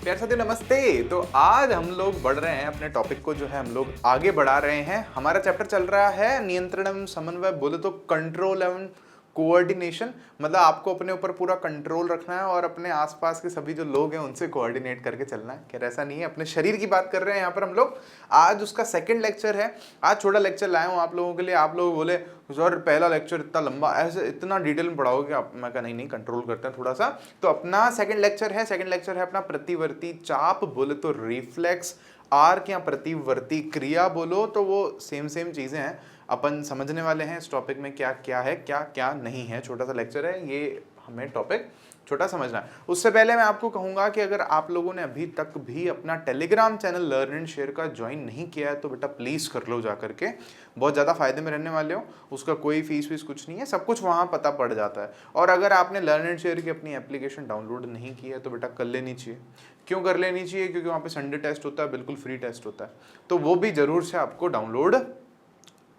प्यार साथियों नमस्ते। तो आज हम लोग बढ़ रहे हैं अपने टॉपिक को जो है हम लोग आगे बढ़ा रहे हैं। हमारा चैप्टर चल रहा है नियंत्रण एवं समन्वय, बोले तो कंट्रोल एवं कोऑर्डिनेशन। मतलब आपको अपने ऊपर पूरा कंट्रोल रखना है और अपने आसपास के सभी जो लोग हैं उनसे कोऑर्डिनेट करके चलना है। खैर ऐसा नहीं है, अपने शरीर की बात कर रहे हैं यहाँ पर हम लोग। आज उसका सेकंड लेक्चर है। आज छोटा लेक्चर लाया हूँ आप लोगों के लिए। आप लोग बोले सर पहला लेक्चर इतना लंबा, ऐसे इतना डिटेल में पढ़ाओगे आप? मैं कहा नहीं कंट्रोल करते हैं थोड़ा सा। तो अपना सेकंड लेक्चर है। सेकंड लेक्चर है अपना प्रतिवर्ती चाप, बोले तो रिफ्लेक्स। आर्क या प्रतिवर्ती क्रिया बोलो तो वो सेम चीजें हैं। अपन समझने वाले हैं इस टॉपिक में क्या क्या है क्या क्या नहीं है। छोटा सा लेक्चर है ये, हमें टॉपिक छोटा समझना है। उससे पहले मैं आपको कहूंगा कि अगर आप लोगों ने अभी तक भी अपना Telegram channel learn and share का ज्वाइन नहीं किया है तो बेटा प्लीज कर लो जा करके। बहुत ज़्यादा फायदे में रहने वाले हो। उसका कोई फीस कुछ नहीं है, सब कुछ वहाँ पता पड़ जाता है। और अगर आपने लर्न एंड शेयर की अपनी एप्लीकेशन डाउनलोड नहीं की है तो बेटा कर लेनी चाहिए। क्यों कर लेनी चाहिए? क्योंकि वहाँ पे संडे टेस्ट होता है, बिल्कुल फ्री टेस्ट होता है। तो वो भी जरूर से आपको डाउनलोड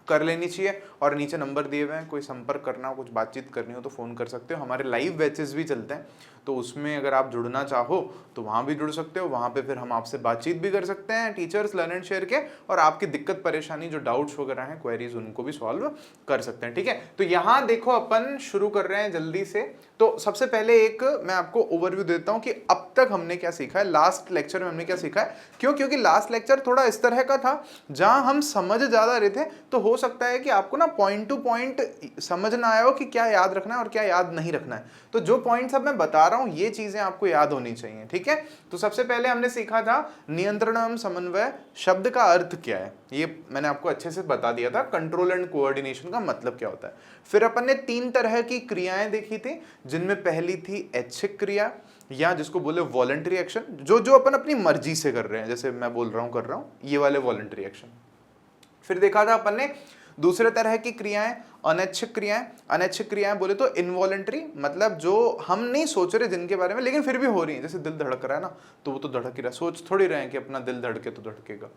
कर लेनी चाहिए। और नीचे नंबर दिए हुए हैं, कोई संपर्क करना हो, कुछ बातचीत करनी हो तो फ़ोन कर सकते हो। हमारे लाइव बैचेस भी चलते हैं तो उसमें अगर आप जुड़ना चाहो तो वहाँ भी जुड़ सकते हो। वहाँ पे फिर हम आपसे बातचीत भी कर सकते हैं, टीचर्स लर्न एंड शेयर के। और आपकी दिक्कत परेशानी जो डाउट्स वगैरह हैं, क्वेरीज, उनको भी सॉल्व कर सकते हैं। ठीक है, तो यहाँ देखो अपन शुरू कर रहे हैं जल्दी से। तो सबसे पहले एक मैं आपको ओवरव्यू देता हूँ कि अब तक हमने क्या सीखा है, लास्ट लेक्चर में हमने क्या सीखा है। क्यों? क्योंकि लास्ट लेक्चर थोड़ा इस तरह का था जहाँ हम समझ ज़्यादा रहे थे। तो हो सकता है कि आपको ना पॉइंट टू पॉइंट समझ ना आया हो कि क्या याद रखना है और क्या याद नहीं रखना है। तो जो पॉइंट्स अब मैं बता रहा हूं ये चीजें आपको याद होनी चाहिए। ठीक है, तो सबसे पहले हमने सीखा था नियंत्रण एवं समन्वय शब्द का अर्थ क्या है। ये मैंने आपको अच्छे से बता दिया था। कंट्रोल एंड कोऑर्डिनेशन का मतलब क्या होता है। फिर अपन ने 3 तरह की क्रियाएं देखी थी, जिनमें पहली थी ऐच्छिक क्रिया या जिसको बोले वॉलंटरी एक्शन, जो अपन अपनी मर्जी से कर रहे हैं। जैसे मैं बोल रहा हूं ये वाले वॉलंटरी एक्शन। फिर देखा था अपन ने दूसरे तरह की क्रियाएं अनैच्छिक क्रियाएं। अनैच्छिक क्रियाएं बोले तो इनवॉलंटरी, मतलब जो हम नहीं सोच रहे जिनके बारे में लेकिन फिर भी हो रही है। जैसे दिल धड़क रहा है ना, तो वो तो धड़क ही रहा है, सोच थोड़ी रहे हैं कि अपना दिल धड़के तो धड़केगा।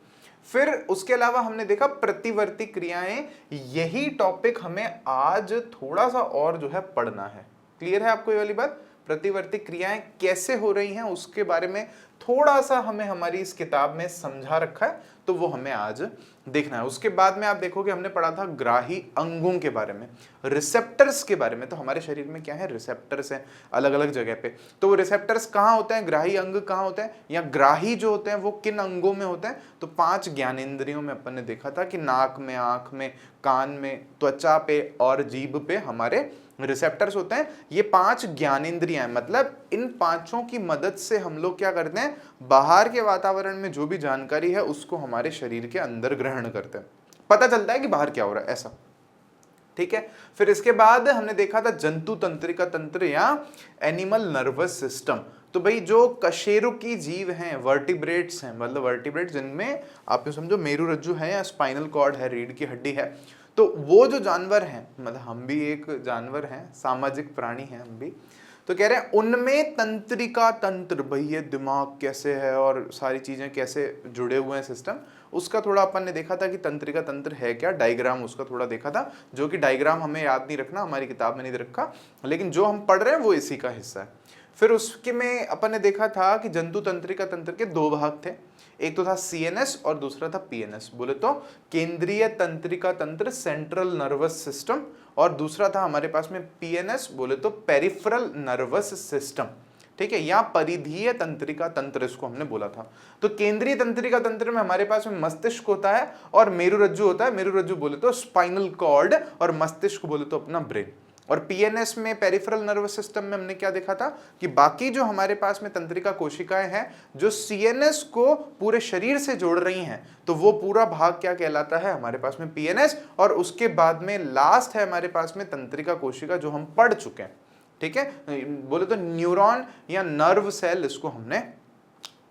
फिर उसके अलावा हमने देखा प्रतिवर्ती क्रियाएं। यही टॉपिक हमें आज थोड़ा सा और जो है पढ़ना है। क्लियर है आपको ये वाली बात? प्रतिवर्ती क्रियाएं कैसे हो रही हैं उसके बारे में थोड़ा सा हमें हमारी इस किताब में समझा रखा है, तो वो हमें आज देखना है। उसके बाद में आप देखोगे हमने पढ़ा था ग्राही अंगों के बारे में, रिसेप्टर्स के बारे में। तो हमारे शरीर में क्या है, रिसेप्टर्स हैं अलग अलग जगह पे। तो वो रिसेप्टर्स कहाँ होते हैं, ग्राही अंग कहाँ होते हैं, या ग्राही जो होते हैं वो किन अंगों में होते हैं। तो 5 ज्ञानेंद्रियों में अपन ने देखा था कि नाक में, आंख में, कान में, त्वचा पे और जीभ पे हमारे रिसेप्टर्स होते हैं। ये 5 ज्ञानेंद्रियां, मतलब इन पांचों की मदद से हम लोग क्या करते हैं, बाहर के वातावरण में जो भी जानकारी है उसको हमारे शरीर के अंदर ग्रहण करते हैं। पता चलता है कि बाहर क्या हो रहा है, ऐसा। ठीक है, फिर इसके बाद हमने देखा था जंतु तंत्रिका तंत्र या एनिमल नर्वस सिस्टम। तो भाई जो कशेरुकी जीव हैं, वर्टिब्रेट्स हैं, मतलब वर्टिब्रेट्स जिनमें आप समझो मेरुरज्जु है या स्पाइनल कॉर्ड है, रीढ़ की हड्डी है। तो वो जो जानवर हैं, मतलब हम भी एक जानवर हैं, सामाजिक प्राणी हैं हम भी। तो कह रहे हैं उनमें तंत्रिका तंत्र, भाई ये दिमाग कैसे है और सारी चीजें कैसे जुड़े हुए हैं सिस्टम, उसका थोड़ा अपन ने देखा था कि तंत्रिका तंत्र है क्या, डायग्राम उसका थोड़ा देखा था। जो कि डायग्राम हमें याद नहीं रखना, हमारी किताब में नहीं रखा, लेकिन जो हम पढ़ रहे हैं वो इसी का हिस्सा है। फिर उसके में अपन ने देखा था कि जंतु तंत्रिका तंत्र के 2 भाग थे। एक तो था सीएनएस और दूसरा था पीएनएस, बोले तो केंद्रीय तंत्रिका तंत्र, सेंट्रल नर्वस सिस्टम। और दूसरा था हमारे पास में पीएनएस, बोले तो पेरिफेरल नर्वस सिस्टम। ठीक है, या परिधीय तंत्रिका तंत्र इसको हमने बोला था। तो केंद्रीय तंत्रिका तंत्र में हमारे पास में मस्तिष्क होता है और मेरुरज्जु होता है। मेरुरज्जु बोले तो स्पाइनल कॉर्ड और मस्तिष्क बोले तो अपना ब्रेन। और पीएनएस में, पेरिफेरल नर्वस सिस्टम में, हमने क्या देखा था कि बाकी जो हमारे पास में तंत्रिका कोशिकाएं हैं जो सीएनएस को पूरे शरीर से जोड़ रही हैं, तो वो पूरा भाग क्या कहलाता है हमारे पास में, पीएनएस। और उसके बाद में लास्ट है हमारे पास में तंत्रिका कोशिका, जो हम पढ़ चुके हैं। ठीक है, बोले तो न्यूरॉन या नर्व सेल इसको हमने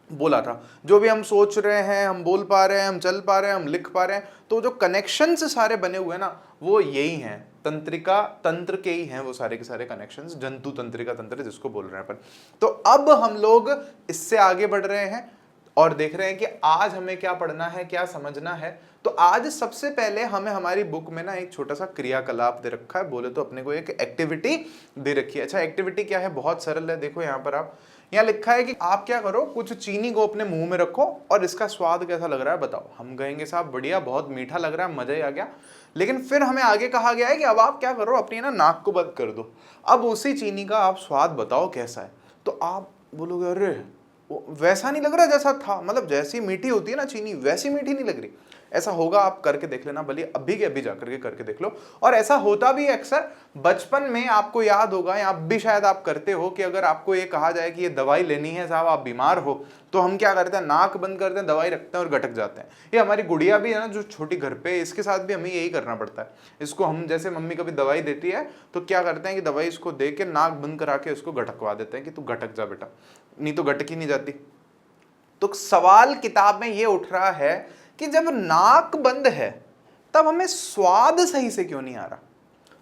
बोला था। जो भी हम सोच रहे हैं, हम बोल पा रहे हैं, हम चल पा रहे हैं, हम लिख पा रहे हैं, तो जो कनेक्शंस सारे बने हुए हैं ना, वो यही हैं, तंत्रिका तंत्र के ही हैं वो सारे के सारे कनेक्शंस, जंतु तंत्रिका तंत्र जिसको बोल रहे हैं अपन। तो अब हम लोग इससे आगे बढ़ रहे हैं और देख रहे हैं कि आज हमें क्या पढ़ना है, क्या समझना है। तो आज सबसे पहले हमें हमारी बुक में ना एक छोटा सा क्रियाकलाप दे रखा है, बोले तो अपने को एक एक्टिविटी दे रखी है। अच्छा, एक्टिविटी क्या है, बहुत सरल है। देखो यहाँ पर आप यहाँ लिखा है कि आप क्या करो, कुछ चीनी को अपने मुंह में रखो और इसका स्वाद कैसा लग रहा है बताओ। हम कहेंगे साहब बढ़िया, बहुत मीठा लग रहा है, मजा ही आ गया। लेकिन फिर हमें आगे कहा गया है कि अब आप क्या करो, अपनी ना नाक को बंद कर दो, अब उसी चीनी का आप स्वाद बताओ कैसा है। तो आप बोलोगे अरे वैसा नहीं लग रहा जैसा था, मतलब जैसी मीठी होती है ना चीनी वैसी मीठी नहीं लग रही। ऐसा होगा, आप करके देख लेना, भले अभी के अभी जाकर के करके देख लो। और ऐसा होता भी है अक्सर, बचपन में आपको याद होगा या अब भी शायद आप करते हो कि अगर आपको ये कहा जाए कि ये दवाई लेनी है साहब, आप बीमार हो, तो हम क्या करते हैं, नाक बंद करते हैं, दवाई रखते हैं और गटक जाते हैं। ये हमारी गुड़िया भी है ना जो छोटी घर पे, इसके साथ भी हमें यही करना पड़ता है। इसको हम जैसे मम्मी कभी दवाई देती है तो क्या करते हैं कि दवाई इसको दे के नाक बंद करा के उसको गटकवा देते हैं कि तू गटक जा बेटा, नहीं तो गटक ही नहीं जाती। तो सवाल किताब में ये उठ रहा है कि जब नाक बंद है तब हमें स्वाद सही से क्यों नहीं आ रहा।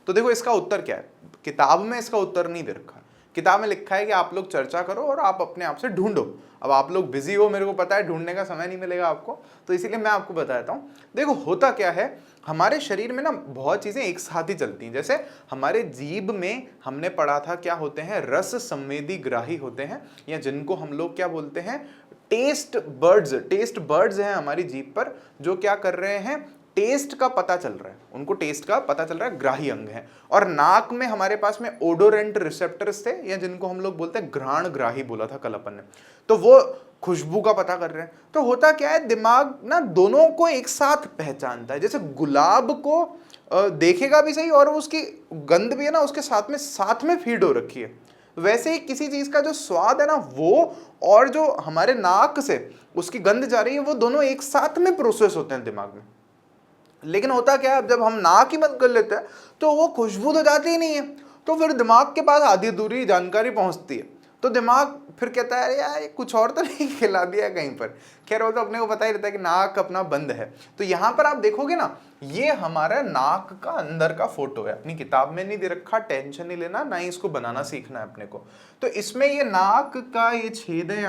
तो देखो इसका उत्तर क्या है, किताब में इसका उत्तर नहीं दे रखा। किताब में लिखा है कि आप लोग चर्चा करो और आप अपने आप से ढूंढो। अब आप लोग बिजी हो, मेरे को पता है, ढूंढने का समय नहीं मिलेगा आपको, तो इसीलिए मैं आपको बताता हूँ। देखो होता क्या है, हमारे शरीर में ना बहुत चीजें एक साथ ही चलती हैं। जैसे हमारे जीभ में हमने पढ़ा था क्या होते हैं, रस संवेदी ग्राही होते हैं, या जिनको हम लोग क्या बोलते हैं, टेस्ट बर्ड्स। टेस्ट बर्ड्स हैं हमारी जीभ पर, जो क्या कर रहे हैं, टेस्ट का पता चल रहा है, उनको टेस्ट का पता चल रहा है, ग्राही अंग है। और नाक में हमारे पास में ओडोरेंट रिसेप्टर्स थे, या जिनको हम लोग बोलते हैं घ्राण ग्राही, बोला था कल अपन ने, तो वो खुशबू का पता कर रहे हैं। तो होता क्या है, दिमाग ना दोनों को एक साथ पहचानता है। जैसे गुलाब को देखेगा भी सही और उसकी गंध भी है ना उसके साथ में फीड हो रखी है, वैसे ही किसी चीज का जो स्वाद है ना वो, और जो हमारे नाक से उसकी गंध जा रही है, वो दोनों एक साथ में प्रोसेस होते हैं दिमाग में। लेकिन होता क्या है, जब हम नाक ही बंद कर लेते हैं तो वो खुशबू तो जाती ही नहीं है, तो फिर दिमाग के पास आधी अधूरी जानकारी पहुंचती है। तो दिमाग फिर कहता है यार ये कुछ और तो नहीं खिला दिया कहीं पर। खैर वो तो अपने को पता ही रहता है कि नाक अपना बंद है। तो यहाँ पर आप देखोगे ना, ये हमारा नाक का अंदर का फोटो है, अपनी किताब में नहीं दे रखा, टेंशन नहीं लेना, ना ही इसको बनाना सीखना है अपने को। तो इसमें ये नाक का ये छेद है,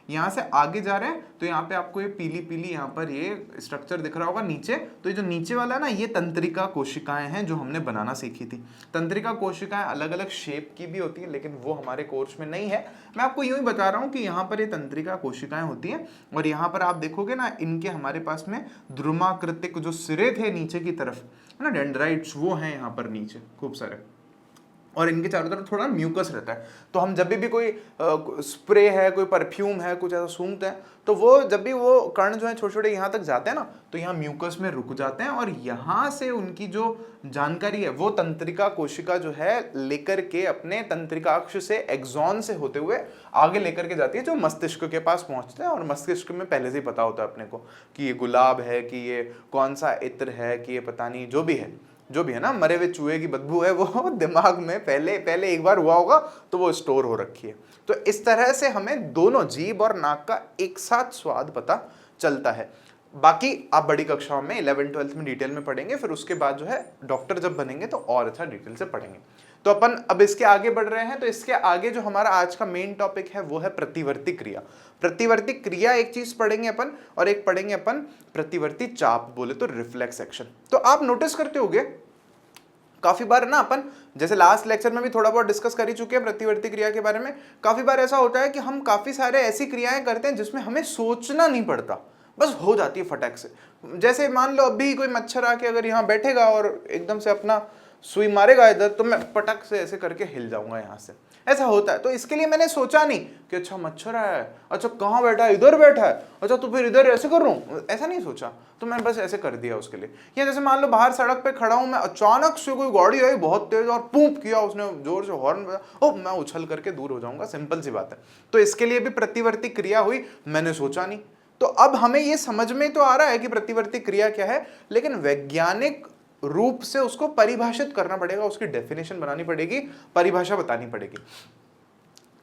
यहाँ से आगे जा रहे हैं, तो यहाँ पे आपको ये पीली पीली यहाँ पर ये स्ट्रक्चर दिख रहा होगा नीचे। तो ये जो नीचे वाला है ना, ये तंत्रिका कोशिकाएं हैं जो हमने बनाना सीखी थी। तंत्रिका कोशिकाएं अलग अलग शेप की भी होती है, लेकिन वो हमारे कोर्स में नहीं है। मैं आपको यूं ही बता रहा हूँ कि यहाँ पर ये तंत्रिका कोशिकाएं होती हैं, और यहाँ पर आप देखोगे ना, इनके हमारे पास में ध्रुमाकृतिक जो सिरे थे नीचे की तरफ है ना, डेंड्राइट्स, वो हैं यहाँ पर नीचे खूब सारे, और इनके चारों तरफ थोड़ा म्यूकस रहता है। तो हम जब भी कोई स्प्रे है, कोई परफ्यूम है, कुछ ऐसा सूंघते हैं, तो वो जब भी वो कण जो है छोटे छोटे यहाँ तक जाते हैं ना, तो यहाँ म्यूकस में रुक जाते हैं, और यहाँ से उनकी जो जानकारी है वो तंत्रिका कोशिका जो है लेकर के अपने तंत्रिकाक्ष से, एक्सॉन से होते हुए आगे लेकर के जाती है, जो मस्तिष्क के पास पहुंचते हैं। और मस्तिष्क में पहले से ही पता होता है अपने को कि ये गुलाब है, कि ये कौन सा इत्र है, कि ये पता नहीं जो भी है ना, मरे हुए चूहे की बदबू है, वो दिमाग में पहले एक बार हुआ होगा तो वो स्टोर हो रखी है। तो इस तरह से हमें दोनों जीभ और नाक का एक साथ स्वाद पता चलता है। बाकी आप बड़ी कक्षाओं में 11th-12th में डिटेल में पढ़ेंगे, फिर उसके बाद जो है डॉक्टर जब बनेंगे तो और अच्छा डिटेल से पढ़ेंगे। तो अपन अब इसके आगे बढ़ रहे हैं। तो इसके आगे जो हमारा आज का मेन टॉपिक है वो है प्रतिवर्ती क्रिया। प्रतिवर्ती क्रिया एक चीज पढ़ेंगे अपन, और एक पढ़ेंगे अपन प्रतिवर्ती चाप, बोले तो रिफ्लेक्स एक्शन। तो आप नोटिस करते होंगे काफी बार ना, अपन जैसे लास्ट लेक्चर में भी थोड़ा बहुत डिस्कस कर ही चुके हैं प्रतिवर्ती क्रिया के बारे में। काफी बार ऐसा होता है कि हम काफी सारे ऐसी क्रियाएं करते हैं जिसमें हमें सोचना नहीं पड़ता, बस हो जाती है फटाक से। जैसे मान लो अभी कोई मच्छर आके अगर यहाँ बैठेगा और एकदम से अपना सुई मारेगा इधर, तो मैं पटक से ऐसे करके हिल जाऊंगा यहाँ से, ऐसा होता है। तो इसके लिए मैंने सोचा नहीं कि अच्छा मच्छर आया है, अच्छा कहाँ बैठा है, इधर बैठा है, अच्छा तो फिर इधर ऐसे कर रहा हूँ, ऐसा नहीं सोचा, तो मैंने बस ऐसे कर दिया उसके लिए। या जैसे मान लो बाहर सड़क पे खड़ा हूँ मैं, अचानक से कोई गाड़ी आई बहुत तेज और पूप किया उसने, जोर से हॉर्न बजा, ओ मैं उछल करके दूर हो जाऊंगा, सिंपल सी बात है। तो इसके लिए भी प्रतिवर्ती क्रिया हुई, मैंने सोचा नहीं। तो अब हमें ये समझ में तो आ रहा है कि प्रतिवर्ती क्रिया क्या है, लेकिन वैज्ञानिक रूप से उसको परिभाषित करना पड़ेगा, उसकी डेफिनेशन बनानी पड़ेगी, परिभाषा बतानी पड़ेगी।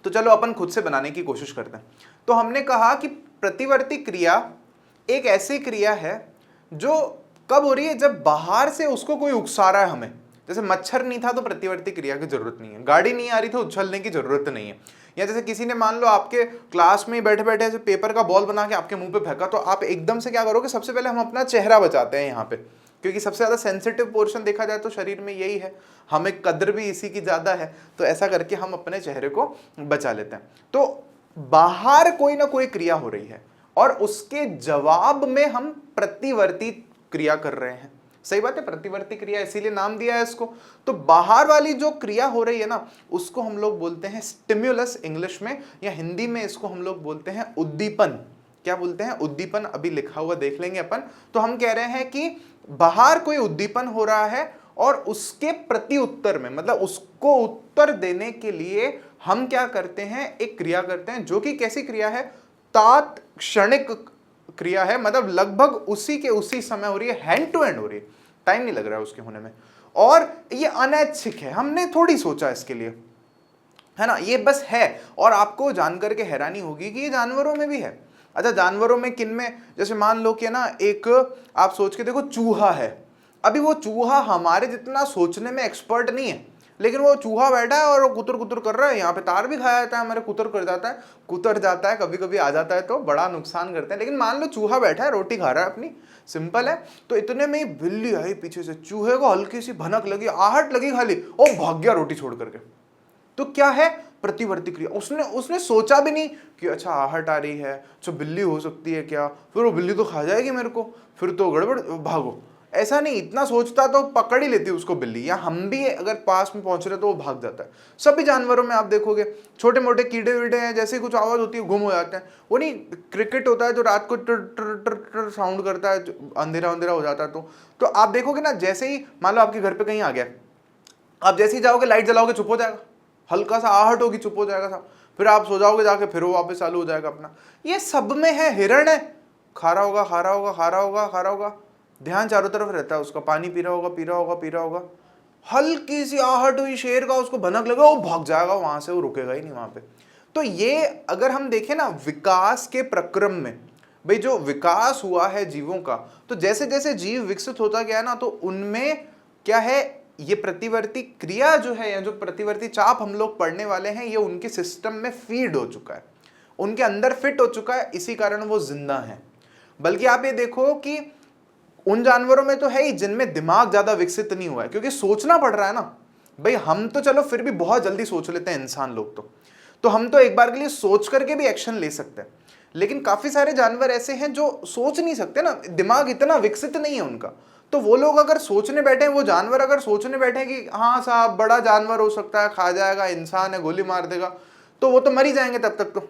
तो चलो अपन खुद से बनाने की कोशिश करते हैं। तो हमने कहा कि प्रतिवर्ती क्रिया एक ऐसी क्रिया है जो कब हो रही है, जब बाहर से उसको कोई उकसा रहा है हमें। जैसे मच्छर नहीं था तो प्रतिवर्ती क्रिया की जरूरत नहीं है, गाड़ी नहीं आ रही तो उछलने की जरूरत नहीं है। या जैसे किसी ने मान लो आपके क्लास में बैठे बैठे ऐसे पेपर का बॉल बना के आपके मुंह पे फेंका, तो आप एकदम से क्या करोगे, सबसे पहले हम अपना चेहरा बचाते हैं यहाँ पे, क्योंकि सबसे ज्यादा सेंसिटिव पोर्शन देखा जाए तो शरीर में यही है, हमें कद्र भी इसी की ज्यादा है, तो ऐसा करके हम अपने चेहरे को बचा लेते हैं। तो बाहर कोई ना कोई क्रिया हो रही है और उसके जवाब में हम प्रतिवर्ती क्रिया कर रहे हैं। सही बात है, प्रतिवर्ती क्रिया इसीलिए नाम दिया है इसको। तो बाहर वाली जो क्रिया हो रही है ना, उसको हम लोग बोलते हैं स्टिम्युलस इंग्लिश में, या हिंदी में इसको हम लोग बोलते हैं उद्दीपन। क्या बोलते हैं? उद्दीपन। अभी लिखा हुआ देख लेंगे अपन। तो हम कह रहे हैं कि बाहर कोई उद्दीपन हो रहा है और उसके प्रति उत्तर में, मतलब उसको उत्तर देने के लिए हम क्या करते हैं, एक क्रिया करते हैं, जो कि कैसी क्रिया है? तात्क्षणिक क्रिया है, मतलब लगभग उसी के उसी समय हो रही है, हैंड टू हैंड हो रही है, टाइम नहीं लग रहा है उसके होने में। और ये अनैच्छिक है, हमने थोड़ी सोचा इसके लिए, है ना, ये बस है। और आपको जानकर के हैरानी होगी कि ये जानवरों में भी है। अच्छा, जानवरों में किन में? जैसे मान लो कि ना, एक आप सोच के देखो, चूहा है। अभी वो चूहा हमारे जितना सोचने में एक्सपर्ट नहीं है, लेकिन वो चूहा बैठा है और वो कुतर कुतर कर रहा है। यहाँ पे तार भी खाया जाता है हमारे, कुतर कर जाता है, कुतर जाता है, कभी कभी आ जाता है तो बड़ा नुकसान करते हैं। लेकिन मान लो चूहा बैठा है, रोटी खा रहा है अपनी, सिंपल है। तो इतने में ही बिल्ली आई पीछे से, चूहे को हल्की सी भनक लगी, आहट लगी खाली, और भाग गया रोटी छोड़ करके। तो क्या है? प्रतिवर्ती क्रिया। उसने उसने सोचा भी नहीं कि अच्छा आहट आ रही है, अच्छा बिल्ली हो सकती है क्या, फिर वो बिल्ली तो खा जाएगी मेरे को, फिर तो गड़बड़, भागो। ऐसा नहीं, इतना सोचता तो पकड़ ही लेती उसको बिल्ली, या हम भी अगर पास में पहुंच रहे तो वो भाग जाता है। सभी जानवरों में आप देखोगे, छोटे मोटे कीड़े वीड़े हैं, जैसे कुछ आवाज होती है गुम हो जाते हैं। वो नहीं, क्रिकेट होता है जो रात को टर टर टर टर साउंड करता है, अंधेरा अंधेरा हो जाता है, तो आप देखोगे ना, जैसे ही मान लो आपके घर पे कहीं आ गया, आप जैसे ही जाओगे लाइट जलाओगे, चुप हो जाएगा, हल्का सा आहट होगी, चुप हो जाएगा सब, फिर आप सो जाओगे जाके, फिर वो वापस चालू हो जाएगा अपना। ये सब में है। हिरण है, खा रहा होगा, खा रहा होगा, खा रहा होगा, खा रहा होगा, ध्यान चारों तरफ रहता है उसका, पानी पी रहा होगा, पी रहा होगा, पी रहा होगा, हल्की सी आहट हुई शेर का, उसको भनक लगा, वो भाग जाएगा वहां से, वो रुकेगा ही नहीं वहां पे। तो ये अगर हम देखें ना, विकास के प्रक्रम में, भाई जो विकास हुआ है जीवों का, तो जैसे जैसे जीव विकसित होता गया ना, तो उनमें क्या है, ये प्रतिवर्ती क्रिया जो है, या जो प्रतिवर्ती चाप हम लोग पढ़ने वाले हैं, ये उनके सिस्टम में फीड हो चुका है, उनके अंदर फिट हो चुका है, इसी कारण वो जिंदा है। बल्कि आप ये देखो कि उन जानवरों में तो है ही जिनमें दिमाग ज्यादा विकसित नहीं हुआ है, क्योंकि सोचना पड़ रहा है ना भाई। हम तो चलो फिर भी बहुत जल्दी सोच लेते हैं इंसान लोग, तो हम तो एक बार के लिए सोच करके भी एक्शन ले सकते हैं। लेकिन काफी सारे जानवर ऐसे हैं जो सोच नहीं सकते ना, दिमाग इतना विकसित नहीं है उनका। तो वो लोग अगर सोचने बैठे हैं, वो जानवर अगर सोचने बैठे हैं कि हाँ साहब बड़ा जानवर हो सकता है, खा जाएगा, इंसान है, गोली मार देगा, तो वो तो मर ही जाएंगे तब तक।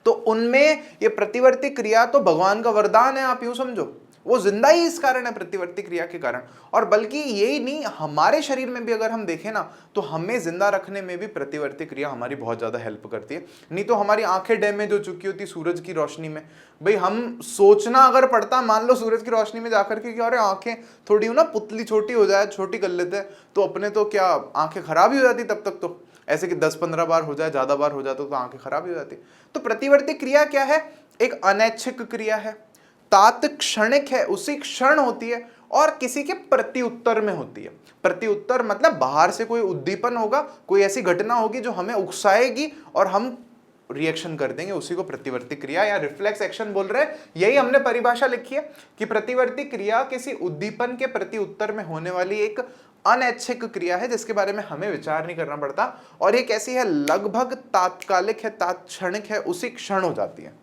तो उनमें ये प्रतिवर्ती क्रिया तो भगवान का वरदान है, आप यूं समझो। वो जिंदा ही इस कारण है, प्रतिवर्ती क्रिया के कारण। और बल्कि यही नहीं, हमारे शरीर में भी अगर हम देखें ना, तो हमें जिंदा रखने में भी प्रतिवर्ती क्रिया हमारी बहुत ज्यादा हेल्प करती है। नहीं तो हमारी आंखें डैमेज हो चुकी होती सूरज की रोशनी में। भाई हम सोचना अगर पड़ता, मान लो सूरज की रोशनी में जाकर के, अरे आंखें थोड़ी ना पुतली छोटी हो जाए, छोटी कर लेते हैं, तो अपने तो क्या आंखें खराब ही हो जाती तब तक। तो ऐसे कि 10-15 बार हो जाए, ज्यादा बार हो जाता तो आंखें खराब ही हो जाती। तो प्रतिवर्ती क्रिया क्या है? एक अनैच्छिक क्रिया है, तात्क्षणिक है, उसी क्षण होती है, और किसी के प्रति उत्तर में होती है। प्रति उत्तर मतलब बाहर से कोई उद्दीपन होगा, कोई ऐसी घटना होगी जो हमें उकसाएगी और हम रिएक्शन कर देंगे, उसी को प्रतिवर्ती क्रिया या रिफ्लेक्स एक्शन बोल रहे हैं। यही हमने परिभाषा लिखी है कि प्रतिवर्ती क्रिया किसी उद्दीपन के प्रति उत्तर में होने वाली एक अनैच्छिक क्रिया है, जिसके बारे में हमें विचार नहीं करना पड़ता, और ये कैसी है, लगभग तात्कालिक है, तात्क्षणिक है, उसी क्षण हो जाती है।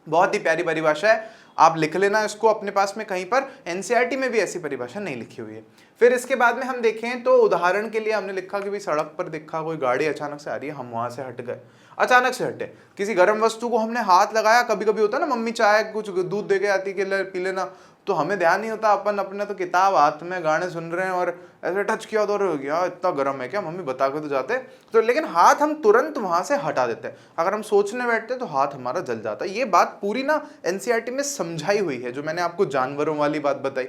बहुत ही प्यारी परिभाषा है, आप लिख लेना इसको अपने पास में कहीं पर। एनसीईआरटी में भी ऐसी परिभाषा नहीं लिखी हुई है। फिर इसके बाद में हम देखें तो उदाहरण के लिए हमने लिखा कि भाई सड़क पर देखा कोई गाड़ी अचानक से आ रही है, हम वहां से हट गए, अचानक से हटे। किसी गर्म वस्तु को हमने हाथ लगाया, कभी कभी होता है ना, मम्मी चाय कुछ दूध दे के आती कि ले पी लेना, तो हमें ध्यान नहीं होता, अपन अपने तो किताब हाथ में, गाने सुन रहे हैं, और ऐसे टच किया तो हो गया, इतना गर्म है क्या, मम्मी बता के तो जाते। तो लेकिन हाथ हम तुरंत वहां से हटा देते हैं। अगर हम सोचने बैठते तो हाथ हमारा जल जाता है। ये बात पूरी ना एनसीईआरटी में समझाई हुई है, जो मैंने आपको जानवरों वाली बात बताई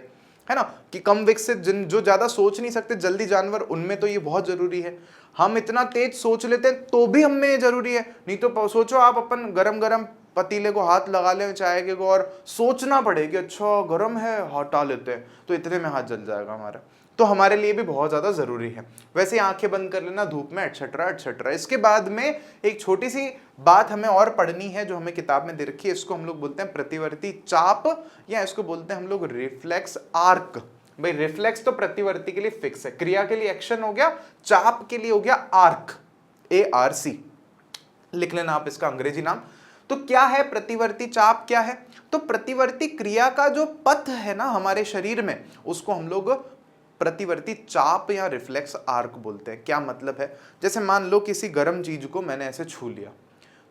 है ना, कि कम विकसित जिन जो ज्यादा सोच नहीं सकते जल्दी जानवर, उनमें तो ये बहुत जरूरी है। हम इतना तेज सोच लेते हैं तो भी हमें ये जरूरी है। नहीं तो सोचो आप अपन गरम गरम पतीले को हाथ लगा ले चाय के को, और सोचना पड़े कि अच्छा गर्म है, हटा लेते हैं, तो इतने में हाथ जल जाएगा हमारा। तो हमारे लिए भी बहुत ज्यादा जरूरी है। वैसे आंखें बंद कर लेना धूप में, एटसेट्रा एटसेट्रा। इसके बाद में एक छोटी सी बात हमें और पढ़नी है, जो हमें किताब में दे रखी है। इसको हम लोग बोलते हैं प्रतिवर्ती चाप, या इसको बोलते हैं हम लोग रिफ्लेक्स आर्क। भाई रिफ्लेक्स तो प्रतिवर्ती के लिए फिक्स है, क्रिया के लिए एक्शन हो गया, चाप के लिए हो गया आर्क, ARC। लिख लेना आप इसका अंग्रेजी नाम। तो क्या है प्रतिवर्ती चाप, क्या है? तो प्रतिवर्ती क्रिया का जो पथ है ना हमारे शरीर में, उसको हम लोग प्रतिवर्ती चाप या रिफ्लेक्स आर्क बोलते हैं। क्या मतलब है? जैसे मान लो किसी गर्म चीज को मैंने ऐसे छू लिया,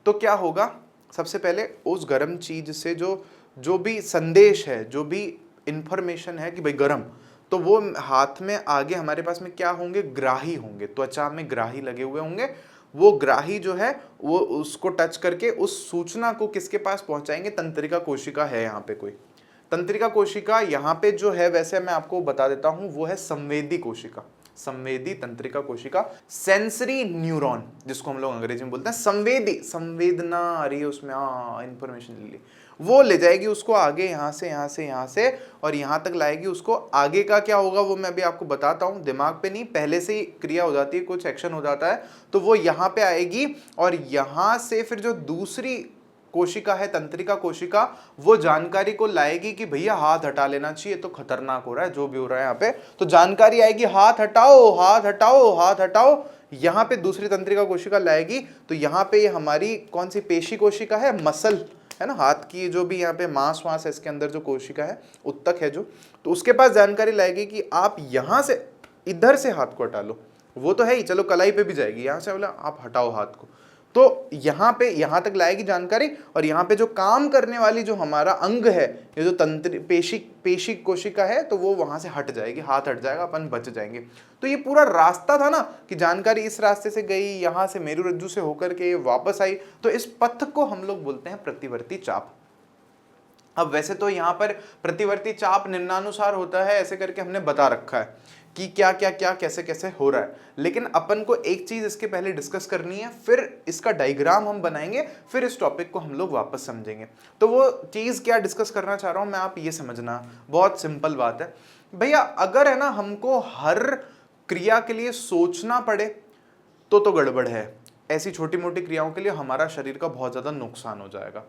तो क्या होगा? सबसे पहले उस गर्म चीज से जो जो भी संदेश है, जो भी इंफॉर्मेशन है कि भाई गर्म, तो वो हाथ में आगे हमारे पास में क्या होंगे? ग्राही होंगे, त्वचा में ग्राही लगे हुए होंगे। वो ग्राही जो है वो उसको टच करके उस सूचना को किसके पास पहुंचाएंगे? तंत्रिका कोशिका है यहाँ पे कोई। तंत्रिका कोशिका यहाँ पे जो है, वैसे मैं आपको बता देता हूं, वो है संवेदी कोशिका, संवेदी तंत्रिका कोशिका, सेंसरी न्यूरॉन जिसको हम लोग अंग्रेजी में बोलते हैं। संवेदी, संवेदना आ रही है उसमें, इंफॉर्मेशन ले ली, वो ले जाएगी उसको आगे, यहाँ से यहाँ से यहाँ से और यहाँ तक लाएगी उसको। आगे का क्या होगा वो मैं अभी आपको बताता हूँ। दिमाग पे नहीं, पहले से ही क्रिया हो जाती है, कुछ एक्शन हो जाता है, तो वो यहाँ पे आएगी और यहाँ से फिर जो दूसरी कोशिका है, तंत्रिका कोशिका, वो जानकारी को लाएगी कि भैया हाथ हटा लेना चाहिए, तो खतरनाक हो रहा है जो भी हो रहा है यहाँ पे। तो जानकारी आएगी, हाथ हटाओ, हाथ हटाओ, हाथ हटाओ। यहाँ पे दूसरी तंत्रिका कोशिका लाएगी, तो यहाँ पे ये हमारी कौन सी पेशी कोशिका है? मसल है ना, हाथ की जो भी यहाँ पे मांस वास है, इसके अंदर जो कोशिका है, उत्तक है जो, तो उसके पास जानकारी लाएगी कि आप यहाँ से इधर से हाथ को हटा लो। वो तो है ही, चलो कलाई पे भी जाएगी, यहाँ से बोला आप हटाओ हाथ को, तो यहाँ पे यहाँ तक लाएगी जानकारी। और यहाँ पे जो काम करने वाली जो हमारा अंग है, ये जो तंत्र पेशी कोशिका है, तो वो वहां से हट जाएगी, हाथ हट जाएगा, अपन बच जाएंगे। तो ये पूरा रास्ता था ना कि जानकारी इस रास्ते से गई, यहाँ से मेरुरज्जु से होकर के वापस आई, तो इस पथ को हम लोग बोलते हैं प्रतिवर्ती चाप। अब वैसे तो यहाँ पर प्रतिवर्ती चाप निम्नानुसार होता है, ऐसे करके हमने बता रखा है कि क्या क्या क्या कैसे कैसे हो रहा है, लेकिन अपन को एक चीज इसके पहले डिस्कस करनी है, फिर इसका डायग्राम हम बनाएंगे, फिर इस टॉपिक को हम लोग वापस समझेंगे। तो वो चीज क्या डिस्कस करना चाह रहा हूं मैं, आप ये समझना, बहुत सिंपल बात है भैया। अगर है ना हमको हर क्रिया के लिए सोचना पड़े तो गड़बड़ है। ऐसी छोटी मोटी क्रियाओं के लिए हमारा शरीर का बहुत ज्यादा नुकसान हो जाएगा।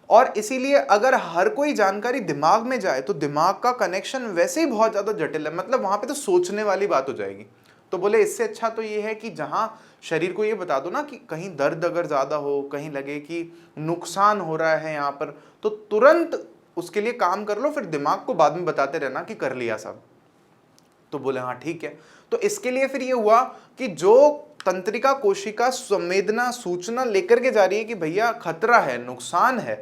और इसीलिए अगर हर कोई जानकारी दिमाग में जाए तो दिमाग का कनेक्शन वैसे ही बहुत ज्यादा जटिल है, मतलब वहां पे तो सोचने वाली बात हो जाएगी। तो बोले इससे अच्छा तो ये है कि जहां शरीर को ये बता दो ना कि कहीं दर्द अगर ज्यादा हो, कहीं लगे कि नुकसान हो रहा है यहाँ पर, तो तुरंत उसके लिए काम कर लो, फिर दिमाग को बाद में बताते रहना कि कर लिया सब। तो बोले हाँ ठीक है। तो इसके लिए फिर ये हुआ कि जो तंत्रिका कोशिका संवेदना सूचना लेकर के जा रही है कि भैया खतरा है, नुकसान है,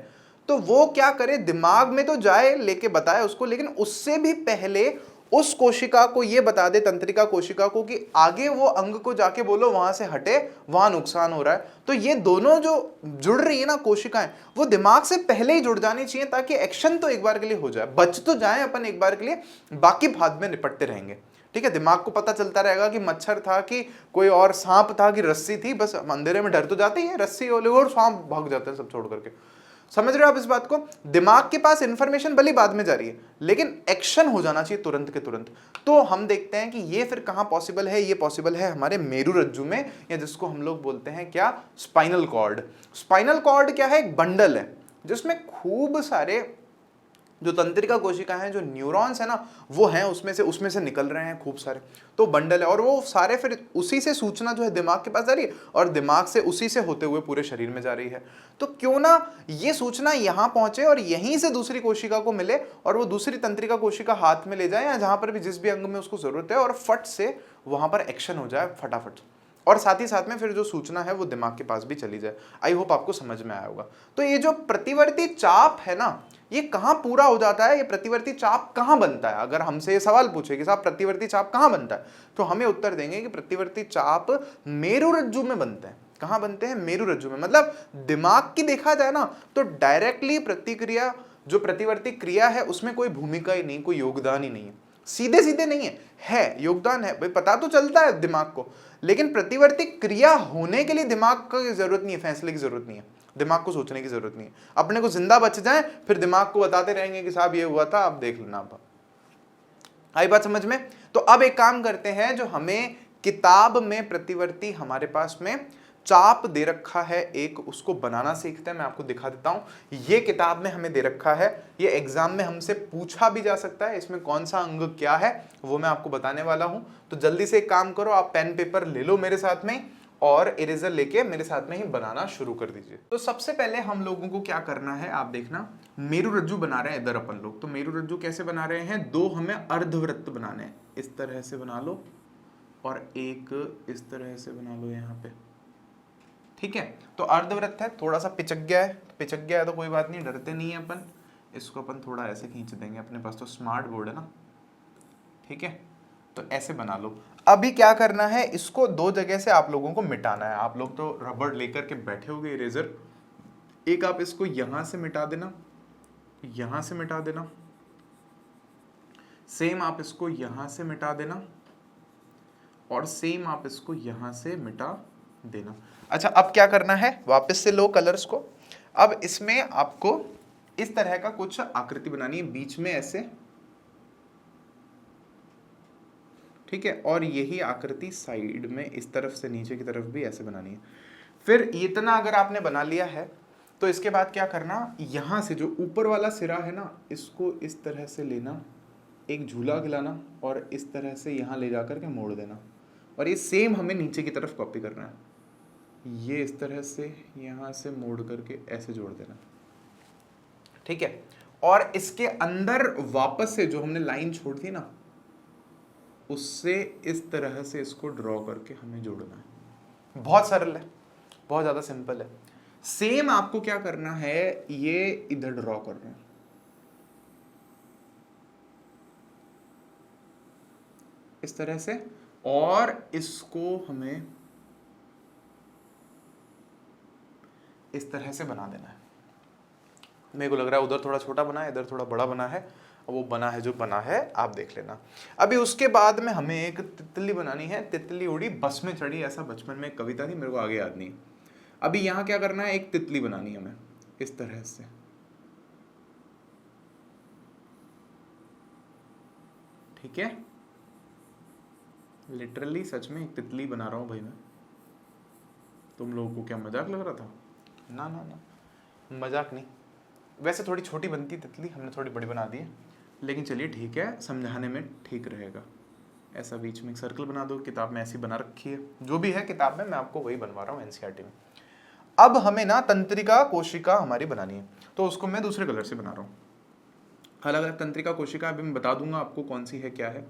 तो वो क्या करे, दिमाग में तो जाए, लेके बताए उसको, लेकिन उससे भी पहले उस कोशिका को ये बता दे, तंत्रिका कोशिका को, कि आगे वो अंग को जाके बोलो वहां से हटे, वहां नुकसान हो रहा है। तो ये दोनों जो जुड़ रही है ना कोशिकाएं, वो दिमाग से पहले ही जुड़ जानी चाहिए, ताकि एक्शन तो एक बार के लिए हो जाए, बच तो जाए अपन एक बार के लिए, बाकी बाद में निपटते रहेंगे। ठीक है, दिमाग को पता चलता रहेगा कि मच्छर था कि कोई और सांप था कि रस्सी थी, बस अंधेरे में डर तो जाते ही है, रस्सी और सांप भाग जाते हैं सब छोड़ करके। समझ रहे हो आप इस बात को? दिमाग के पास इंफॉर्मेशन भली बाद में जा रही है, लेकिन एक्शन हो जाना चाहिए तुरंत के तुरंत। तो हम देखते हैं कि ये फिर कहां पॉसिबल है, ये पॉसिबल है हमारे मेरुरज्जु में, या जिसको हम लोग बोलते हैं क्या, स्पाइनल कॉर्ड। स्पाइनल कॉर्ड क्या है? एक बंडल है जिसमें खूब सारे जो तंत्रिका कोशिका हैं, जो न्यूरॉन्स है ना, वो हैं उसमें से निकल रहे हैं खूब सारे, तो बंडल है। और वो सारे फिर उसी से सूचना जो है दिमाग के पास जा रही है, और दिमाग से उसी से होते हुए पूरे शरीर में जा रही है। तो क्यों ना ये सूचना यहाँ पहुंचे और यहीं से दूसरी कोशिका को मिले, और वो दूसरी तंत्रिका कोशिका हाथ में ले जाए, या जहां पर भी जिस भी अंग में उसको जरूरत है, और फट से वहां पर एक्शन हो जाए फटाफट, और साथ ही साथ में फिर जो सूचना है वो दिमाग के पास भी चली जाए। आई होप आपको समझ में आया होगा। तो ये जो प्रतिवर्ती चाप है ना, ये कहां पूरा हो जाता है, ये प्रतिवर्ती चाप कहां बनता है? अगर हमसे ये सवाल पूछे कि साहब प्रतिवर्ती चाप कहां बनता है, तो हमें उत्तर देंगे कि प्रतिवर्ती चाप मेरुरज्जु में बनते हैं। कहां बनते हैं? मेरुरज्जु में। मतलब दिमाग की देखा जाए ना, तो डायरेक्टली प्रतिक्रिया, जो प्रतिवर्ती क्रिया है, उसमें कोई भूमिका ही नहीं, कोई योगदान ही नहीं है, सीधे सीधे नहीं है योगदान है भाई, पता तो चलता है दिमाग को, लेकिन प्रतिवर्ती क्रिया होने के लिए दिमाग की जरूरत नहीं है, फैसले की जरूरत नहीं है, दिमाग को सोचने की जरूरत नहीं है। अपने को जिंदा बच जाए, फिर दिमाग को बताते रहेंगे कि साहब ये हुआ था, आप देख लेना। आप आई बात समझ में? तो अब एक काम करते हैं, जो हमें किताब में प्रतिवर्ती हमारे पास में चाप दे रखा है एक, उसको बनाना सीखते हैं। मैं आपको दिखा देता हूं, ये किताब में हमें दे रखा है, ये एग्जाम में हमसे पूछा भी जा सकता है, इसमें कौन सा अंग क्या है वो मैं आपको बताने वाला हूं। तो जल्दी से एक काम करो, आप पेन पेपर ले लो मेरे साथ में, और इरेजर लेके मेरे साथ में ही बनाना शुरू कर दीजिए। तो सबसे पहले हम लोगों को क्या करना है, आप देखना, मेरु रज्जु बना रहे हैं इधर अपन लोग। तो मेरु रज्जु कैसे बना रहे हैं, दो हमें अर्धवृत्त बनाने हैं, इस तरह से बना लो और एक इस तरह से बना लो यहाँ पे, ठीक है। तो अर्धवृत्त है, थोड़ा सा पिचक गया है, पिचक गया है तो कोई बात नहीं, डरते नहीं है अपन, इसको अपन थोड़ा ऐसे खींच देंगे, अपने पास तो स्मार्ट बोर्ड है ना, ठीक है। तो ऐसे बना लो। अभी क्या करना है, इसको दो जगह से आप लोगों को मिटाना है। आप लोग तो रबड़ लेकर के बैठे होगे इरेजर, एक आप इसको यहां से मिटा देना, यहां से मिटा देना, सेम आप इसको यहां से मिटा देना, और सेम आप इसको यहां से मिटा देना। अच्छा, अब क्या करना है, वापस से लो कलर्स को। अब इसमें आपको इस तरह का कुछ आकृति बनानी है, बीच में ऐसे, ठीक है, और यही आकृति साइड में इस तरफ से नीचे की तरफ भी ऐसे बनानी है। फिर इतना अगर आपने बना लिया है तो इसके बाद क्या करना, यहां से जो ऊपर वाला सिरा है ना, इसको इस तरह से लेना, एक झूला खिलाना और इस तरह से यहां ले जाकर के मोड़ देना, और ये सेम हमें नीचे की तरफ कॉपी करना है। ये इस तरह से यहां से मोड़ करके ऐसे जोड़ देना, ठीक है। और इसके अंदर वापस से जो हमने लाइन छोड़ दी ना, उससे इस तरह से इसको ड्रॉ करके हमें जोड़ना है। बहुत सरल है, बहुत ज्यादा सिंपल है। सेम आपको क्या करना है, ये इधर ड्रॉ करना है, इस तरह से, और इसको हमें इस तरह से बना देना है। मेरे को लग रहा है उधर थोड़ा छोटा बना है, इधर थोड़ा बड़ा बना है, वो बना है जो बना है आप देख लेना। अभी उसके बाद में हमें एक तितली बनानी है। तितली उड़ी बस में चढ़ी, ऐसा बचपन में एक कविता थी, मेरे को आगे याद नहीं। अभी यहाँ क्या करना है, एक तितली बनानी है हमें इस तरह से, ठीक है। लिटरली सच में एक तितली बना रहा हूँ भाई मैं। तुम लोगों को क्या मजाक लग रहा था? ना ना ना, मजाक नहीं। वैसे थोड़ी छोटी बनती तितली, हमने थोड़ी बड़ी बना दी है, लेकिन चलिए ठीक है, समझाने में ठीक रहेगा। ऐसा बीच में एक सर्कल बना दो, किताब में ऐसी बना रखी है, जो भी है किताब में, मैं आपको वही बनवा रहा हूँ एनसीईआरटी में। अब हमें ना तंत्रिका कोशिका हमारी बनानी है, तो उसको मैं दूसरे कलर से बना रहा हूँ। अलग अलग तंत्रिका कोशिका अभी मैं बता दूंगा आपको कौन सी है क्या है।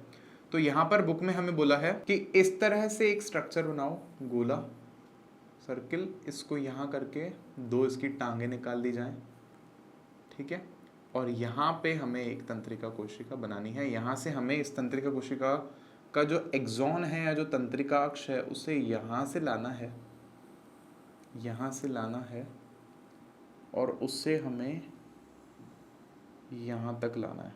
तो यहाँ पर बुक में हमें बोला है कि इस तरह से एक स्ट्रक्चर बनाओ, गोला सर्किल, इसको यहाँ करके दो इसकी टांगे निकाल दी जाएं, ठीक है। और यहाँ पे हमें एक तंत्रिका कोशिका बनानी है। यहाँ से हमें इस तंत्रिका कोशिका का जो एक्सॉन है या जो तंत्रिकाक्ष है उसे यहाँ से लाना है, यहाँ से लाना है, और उससे हमें यहाँ तक लाना है,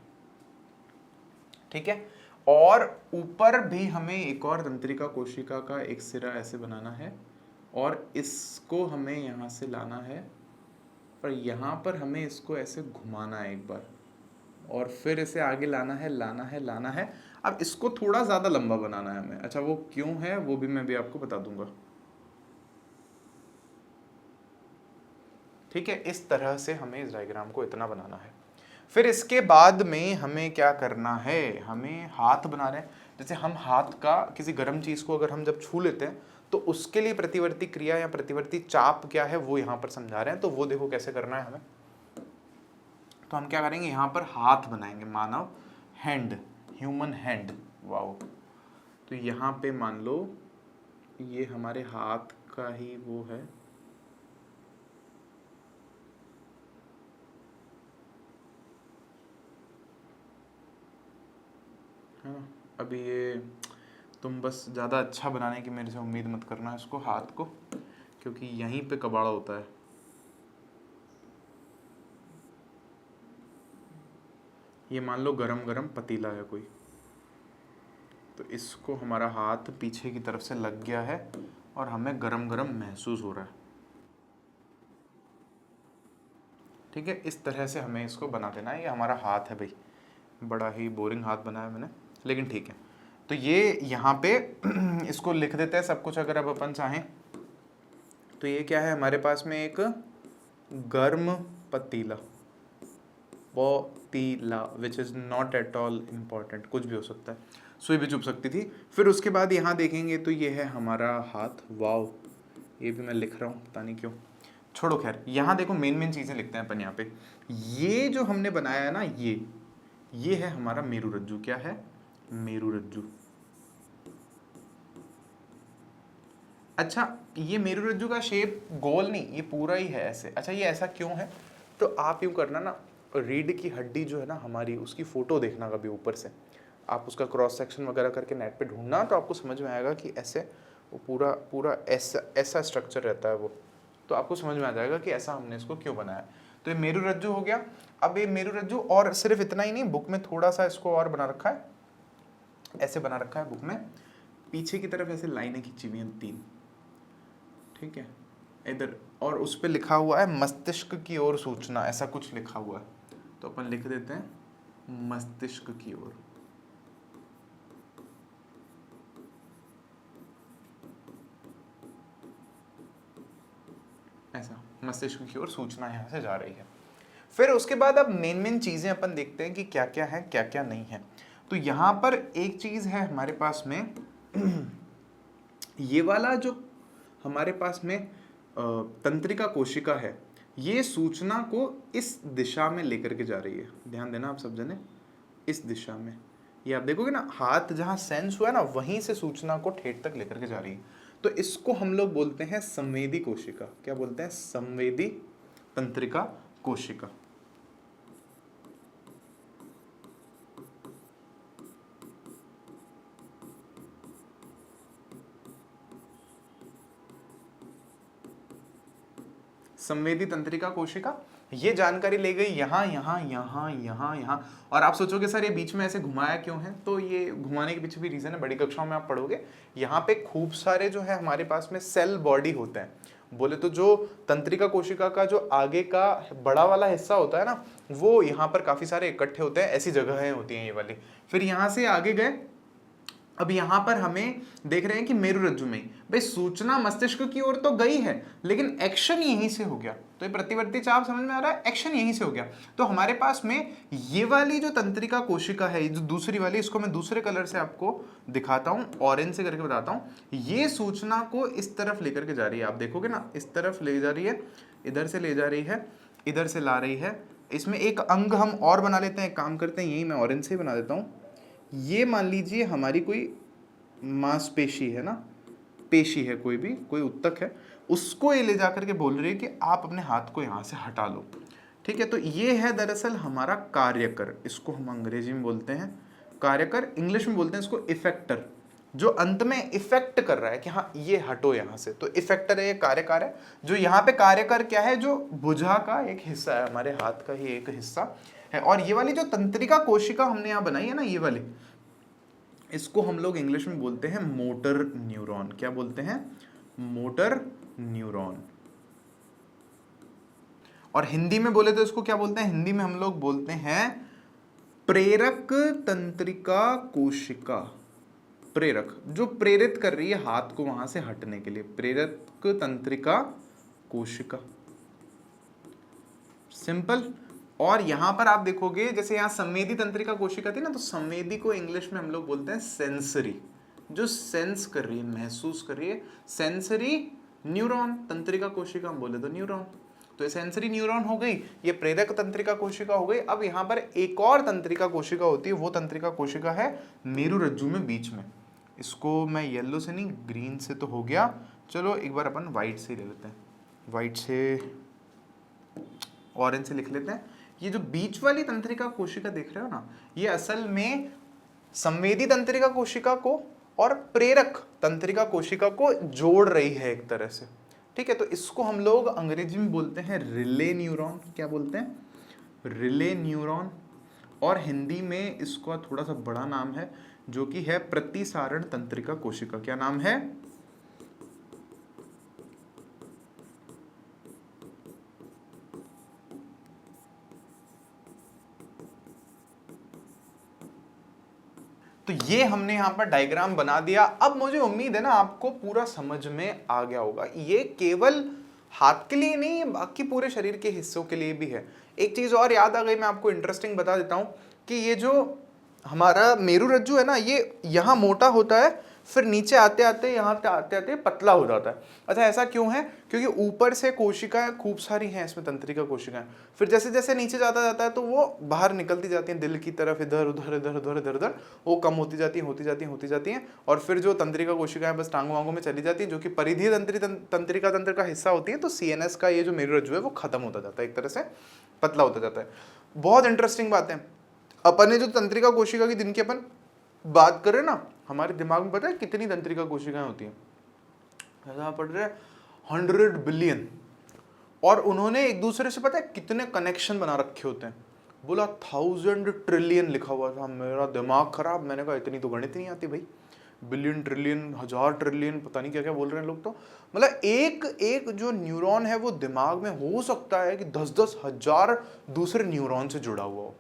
ठीक है। और ऊपर भी हमें एक और तंत्रिका कोशिका का एक सिरा ऐसे बनाना है, और इसको हमें यहाँ से लाना है, और यहाँ पर हमें इसको ऐसे घुमाना है एक बार, और फिर इसे आगे लाना है, लाना है, लाना है। अब इसको थोड़ा ज़्यादा लंबा बनाना है हमें। अच्छा, वो क्यों है वो भी मैं भी आपको बता दूंगा, ठीक है। इस तरह से हमें इस डायग्राम को इतना बनाना है। फिर इसके बाद में हमें क्या करना है, हमें हाथ बना रहे हैं। जैसे हम हाथ का किसी गर्म चीज़ को अगर हम जब छू लेते हैं तो उसके लिए प्रतिवर्ती क्रिया या प्रतिवर्ती चाप क्या है वो यहाँ पर समझा रहे हैं। तो वो देखो कैसे करना है हमें। तो हम क्या करेंगे, यहाँ पर हाथ बनाएंगे, मानव हैंड, ह्यूमन हैंड, वाओ। तो यहाँ पे मान लो ये हमारे हाथ का ही वो है, हाँ। अभी ये तुम बस ज़्यादा अच्छा बनाने की मेरे से उम्मीद मत करना इसको, हाथ को, क्योंकि यहीं पे कबाड़ा होता है। ये मान लो गरम गरम पतीला है कोई, तो इसको हमारा हाथ पीछे की तरफ से लग गया है और हमें गरम गरम महसूस हो रहा है, ठीक है। इस तरह से हमें इसको बना देना है। ये हमारा हाथ है भाई, बड़ा ही बोरिंग हाथ बनाया मैंने, लेकिन ठीक है। तो ये यहाँ पे इसको लिख देते हैं सब कुछ अगर अब अपन चाहें। तो ये क्या है हमारे पास में, एक गर्म पतीला, पतीला, which is not at all important, कुछ भी हो सकता है, सुई भी चुभ सकती थी। फिर उसके बाद यहाँ देखेंगे तो ये है हमारा हाथ, वाव, ये भी मैं लिख रहा हूँ, पता नहीं क्यों, छोड़ो खैर। यहाँ देखो मेन चीज़ें लिखते हैं अपन यहाँ पे। ये जो हमने बनाया है ना, ये है हमारा मेरुरज्जु। क्या है? मेरुरज्जु। अच्छा, ये मेरुरज्जु का शेप गोल नहीं, ये पूरा ही है ऐसे। अच्छा, ये ऐसा क्यों है? तो आप यूँ करना ना, रीढ़ की हड्डी जो है ना हमारी, उसकी फ़ोटो देखना कभी ऊपर से, आप उसका क्रॉस सेक्शन वगैरह करके नेट पे ढूंढना, तो आपको समझ में आएगा कि ऐसे वो पूरा पूरा ऐसा स्ट्रक्चर रहता है वो। तो आपको समझ में आ जाएगा कि ऐसा हमने इसको क्यों बनाया। तो ये मेरुरज्जु हो गया। अब ये मेरुरज्जु, और सिर्फ इतना ही नहीं, बुक में थोड़ा सा इसको और बना रखा है, ऐसे बना रखा है बुक में, पीछे की तरफ ऐसे लाइनें खींची हुई हैं 3, ठीक है, इधर, और उस पर लिखा हुआ है मस्तिष्क की ओर सूचना, ऐसा कुछ लिखा हुआ है। तो अपन लिख देते हैं मस्तिष्क की ओर। ऐसा मस्तिष्क की ओर सूचना यहाँ से जा रही है। फिर उसके बाद अब मेन चीजें अपन देखते हैं कि क्या क्या है, क्या क्या नहीं है। तो यहाँ पर एक चीज है हमारे पास में, ये वाला जो हमारे पास में तंत्रिका कोशिका है, ये सूचना को इस दिशा में लेकर के जा रही है। ध्यान देना आप सब जने, इस दिशा में। ये आप देखोगे ना, हाथ जहाँ सेंस हुआ है ना, वहीं से सूचना को ठेठ तक लेकर के जा रही है। तो इसको हम लोग बोलते हैं संवेदी कोशिका। क्या बोलते हैं? संवेदी तंत्रिका कोशिका। संवेदी तंत्रिका कोशिका, ये जानकारी ले गई यहाँ यहाँ यहाँ यहाँ यहाँ। और आप सोचोगे सर ये बीच में ऐसे घुमाया क्यों है? तो ये घुमाने के पीछे भी रीजन है, बड़ी कक्षाओं में आप पढ़ोगे। यहाँ पे खूब सारे जो है हमारे पास में सेल बॉडी होते हैं। बोले तो जो तंत्रिका कोशिका का जो आगे का बड़ा वाला हिस्सा होता है ना, वो यहाँ पर काफी सारे इकट्ठे होते हैं, ऐसी जगहें होती हैं ये वाली। फिर यहाँ से आगे गए, अब यहाँ पर हमें देख रहे हैं कि मेरुरज्जु में भाई सूचना मस्तिष्क की ओर तो गई है, लेकिन एक्शन यहीं से हो गया। तो ये प्रतिवर्ती चाप समझ में आ रहा है, एक्शन यहीं से हो गया। तो हमारे पास में ये वाली जो तंत्रिका कोशिका है, जो दूसरी वाली, इसको मैं दूसरे कलर से आपको दिखाता हूँ, ऑरेंज से करके बताता हूँ। ये सूचना को इस तरफ लेकर के जा रही है, आप देखोगे ना, इस तरफ ले जा रही है, इधर से ले जा रही है, इधर से ला रही है। इसमें एक अंग हम और बना लेते हैं, एक काम करते हैं, यही मैं ऑरेंज से ही बना देता हूँ। ये मान लीजिए हमारी कोई मांसपेशी है ना, पेशी है, कोई भी, कोई उत्तक है, उसको ये ले जाकर के बोल रही है कि आप अपने हाथ को यहाँ से हटा लो। ठीक है, तो ये है दरअसल हमारा कार्यकर, इसको हम अंग्रेजी में बोलते हैं कार्यकर, इंग्लिश में बोलते हैं इसको इफेक्टर, जो अंत में इफेक्ट कर रहा है कि हाँ ये हटो यहाँ से। तो इफेक्टर है, ये कार्यकर है। जो यहाँ पे कार्यकर क्या है, जो भुजा का एक हिस्सा है, हमारे हाथ का ही एक हिस्सा है। और ये वाली जो तंत्रिका कोशिका हमने यहाँ बनाई है ना, ये वाली, इसको हम लोग इंग्लिश में बोलते हैं मोटर न्यूरॉन। क्या बोलते हैं? Motor neuron. और हिंदी में बोले तो इसको क्या बोलते हैं? हिंदी में हम लोग बोलते हैं प्रेरक तंत्रिका कोशिका। प्रेरक, जो प्रेरित कर रही है हाथ को वहां से हटने के लिए, प्रेरक तंत्रिका कोशिका। सिंपल। और यहां पर आप देखोगे, जैसे यहां संवेदी तंत्रिका कोशिका थी ना, तो संवेदी को इंग्लिश में हम लोग बोलते हैं सेंसरी, जो सेंस कर रही है, महसूस कर रही है, सेंसरी न्यूरॉन। तंत्रिका कोशिका हम बोले तो न्यूरॉन, तो ये सेंसरी न्यूरॉन हो गई, ये प्रेरक तंत्रिका कोशिका हो गई। अब यहाँ पर एक और तंत्रिका कोशिका होती है, वो तंत्रिका कोशिका है मेरुरज्जु में बीच में। इसको मैं येलो से नहीं, ग्रीन से तो हो गया, चलो एक बार अपन व्हाइट से ले लेते हैं, व्हाइट से, ऑरेंज से लिख लेते हैं। ये जो बीच वाली तंत्रिका कोशिका देख रहे हो ना, ये असल में संवेदी तंत्रिका कोशिका को और प्रेरक तंत्रिका कोशिका को जोड़ रही है एक तरह से। ठीक है, तो इसको हम लोग अंग्रेजी में बोलते हैं रिले न्यूरॉन। क्या बोलते हैं? Relay neuron. और हिंदी में इसका थोड़ा सा बड़ा नाम है, जो कि है प्रतिसारण तंत्रिका कोशिका। क्या नाम है? तो ये हमने यहाँ पर डायग्राम बना दिया। अब मुझे उम्मीद है ना आपको पूरा समझ में आ गया होगा। ये केवल हाथ के लिए नहीं, बाकी पूरे शरीर के हिस्सों के लिए भी है। एक चीज और याद आ गई, मैं आपको इंटरेस्टिंग बता देता हूँ कि ये जो हमारा मेरुरज्जु है ना, ये यहाँ मोटा होता है, फिर नीचे आते आते यहाँ पे आते आते पतला हो जाता है। अच्छा ऐसा क्यों है? क्योंकि ऊपर से कोशिकाएं खूब सारी हैं इसमें, तंत्रिका कोशिकाएं, फिर जैसे जैसे नीचे जाता जाता है तो वो बाहर निकलती जाती हैं दिल की तरफ, इधर उधर इधर उधर इधर उधर, वो कम होती जाती हैं होती जाती हैं होती जाती हैं, और फिर जो तंत्रिका कोशिकाएं बस टांगों वांगों में चली जाती हैं, जो कि परिधीय तंत्रिका तंत्र का हिस्सा होती है। तो सीएनएस का ये जो मेरुरज्जु है वो खत्म होता जाता है, एक तरह से पतला होता जाता है। बहुत इंटरेस्टिंग बात है, अपन ने जो तंत्रिका कोशिका की दिन की अपन बात करें ना, हमारे दिमाग में पता है कितनी तंत्रिका कोशिकाएं होती हैं? ऐसा पढ़ रहे 100 बिलियन। और उन्होंने एक दूसरे से पता है कितने कनेक्शन बना रखे होते हैं? बोला 1000 ट्रिलियन लिखा हुआ था। मेरा दिमाग खराब, मैंने कहा इतनी तो गणित नहीं आती भाई, बिलियन ट्रिलियन 1000 ट्रिलियन पता नहीं क्या क्या बोल रहे हैं लोग। तो मतलब एक एक जो न्यूरॉन है वो दिमाग में हो सकता है कि 10-10 हजार दूसरे न्यूरॉन से जुड़ा हुआ हो।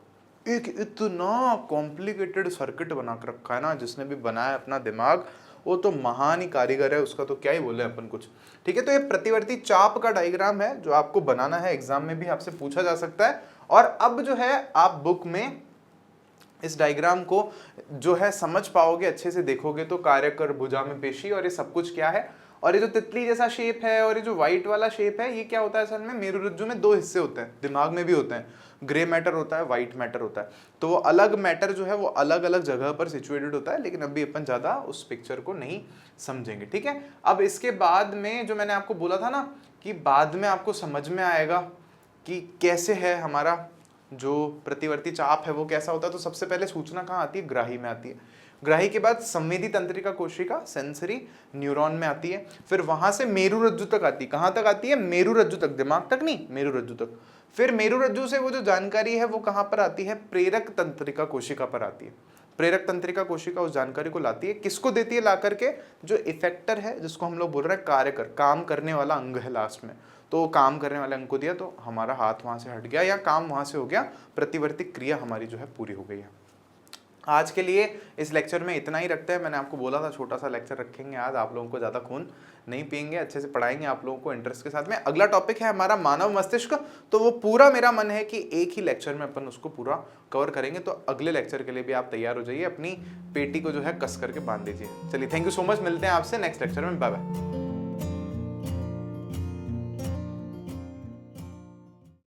एक इतना कॉम्प्लिकेटेड सर्किट बना कर रखा है ना जिसने भी बनाया अपना दिमाग, वो तो महान ही कारीगर है, उसका तो क्या ही बोले अपन कुछ। ठीक है, तो ये प्रतिवर्ती चाप का डायग्राम है जो आपको बनाना है, एग्जाम में भी आपसे पूछा जा सकता है। और अब जो है आप बुक में इस डायग्राम को जो है समझ पाओगे, अच्छे से देखोगे तो कार्यकर, भुजा में पेशी, और ये सब कुछ क्या है। और ये जो तितली जैसा शेप है और ये जो व्हाइट वाला शेप है, ये क्या होता है असल में? मेरुरज्जु में 2 हिस्से होते हैं, दिमाग में भी होते हैं, ग्रे मैटर होता है, व्हाइट मैटर होता है। तो वो अलग मैटर जो है वो अलग अलग जगह पर सिचुएटेड होता है, लेकिन अभी अपन ज्यादा उस पिक्चर को नहीं समझेंगे। ठीक है, अब इसके बाद में जो मैंने आपको बोला था ना कि बाद में आपको समझ में आएगा कि कैसे है हमारा जो प्रतिवर्ती चाप है वो कैसा होता है। तो सबसे पहले सूचना कहाँ आती है? ग्राही में आती है। ग्राही के बाद संवेदी तंत्रिका कोशिका सेंसरी न्यूरॉन में आती है, फिर वहां से मेरुरज्जु तक आती है। कहां तक आती है? मेरुरज्जु तक, दिमाग तक नहीं, मेरुरज्जु तक। फिर मेरुरज्जु से वो जो जानकारी है वो कहां पर आती है? प्रेरक तंत्रिका कोशिका पर आती है। प्रेरक तंत्रिका कोशिका उस जानकारी को लाती है, किसको देती है? ला करके जो इफेक्टर है, जिसको हम लोग बोल रहे हैं कार्यकर, काम करने वाला अंग है लास्ट में, तो काम करने वाले अंग को दिया तो हमारा हाथ वहां से हट गया या काम वहां से हो गया, प्रतिवर्ती क्रिया हमारी जो है पूरी हो गई है। आज के लिए इस लेक्चर में इतना ही रखते हैं। मैंने आपको बोला था छोटा सा लेक्चर रखेंगे आज, आप लोगों को ज़्यादा खून नहीं पिएंगे, अच्छे से पढ़ाएंगे आप लोगों को इंटरेस्ट के साथ में। अगला टॉपिक है हमारा मानव मस्तिष्क, तो वो पूरा मेरा मन है कि एक ही लेक्चर में अपन उसको पूरा कवर करेंगे। तो अगले लेक्चर के लिए भी आप तैयार हो जाइए, अपनी पेटी को जो है कस करके बांध दीजिए। चलिए, थैंक यू सो मच, मिलते हैं आपसे नेक्स्ट लेक्चर में, बाय बाय।